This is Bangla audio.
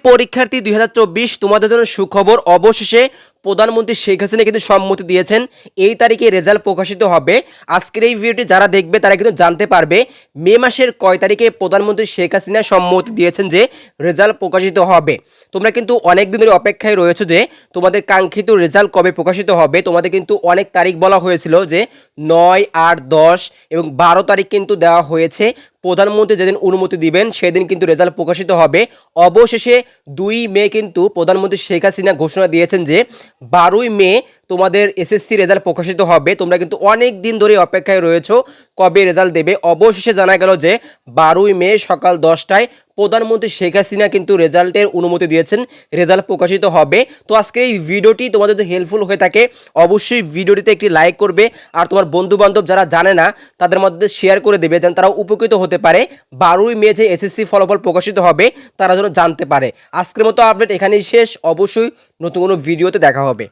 পরীক্ষার্থী 2024 তোমাদের জন্য সুখবর। অবশেষে প্রধানমন্ত্রী শেখ হাসিনা কিন্তু সম্মতি দিয়েছেন এই তারিখে রেজাল্ট প্রকাশিত হবে। আজকের এই ভিডিওটি যারা দেখবে তারা কিন্তু জানতে পারবে মে মাসের কয় তারিখে প্রধানমন্ত্রী শেখ হাসিনা সম্মতি দিয়েছেন যে রেজাল্ট প্রকাশিত হবে। তোমরা কিন্তু অনেক দিন ধরে অপেক্ষায় রয়েছে যে তোমাদের কাঙ্ক্ষিত রেজাল্ট কবে প্রকাশিত হবে। তোমাদের কিন্তু অনেক তারিখ বলা হয়েছিল যে 9, 8, 10 এবং 12 তারিখ কিন্তু দেওয়া হয়েছে। প্রধানমন্ত্রী যেদিন অনুমতি দিবেন সেদিন কিন্তু রেজাল্ট প্রকাশিত হবে। অবশেষে 2 মে কিন্তু প্রধানমন্ত্রী শেখ হাসিনা ঘোষণা দিয়েছেন যে 12 মে তোমাদের এসএসসি রেজাল্ট প্রকাশিত হবে। তোমরা কিন্তু অনেক দিন ধরে অপেক্ষায় রয়েছো কবে রেজাল্ট দেবে। অবশেষে জানা গেল যে 12 মে সকাল 10টায় প্রধানমন্ত্রী শেখ হাসিনা কিন্তু রেজাল্টের অনুমতি দিয়েছেন, রেজাল্ট প্রকাশিত হবে। তো আজকে এই ভিডিওটি তোমাদের যদি হেল্পফুল হয়ে থাকে অবশ্যই ভিডিওটিতে একটি লাইক করবে, আর তোমার বন্ধু বান্ধব যারা জানে না তাদের মধ্যে শেয়ার করে দেবে যেন তারা উপকৃত হতে পারে। 12 মে যে এসএসসি ফলাফল প্রকাশিত হবে তারা যেন জানতে পারে। আজকের মতো আপডেট এখানেই শেষ। অবশ্যই নতুন কোনো ভিডিওতে দেখা হবে।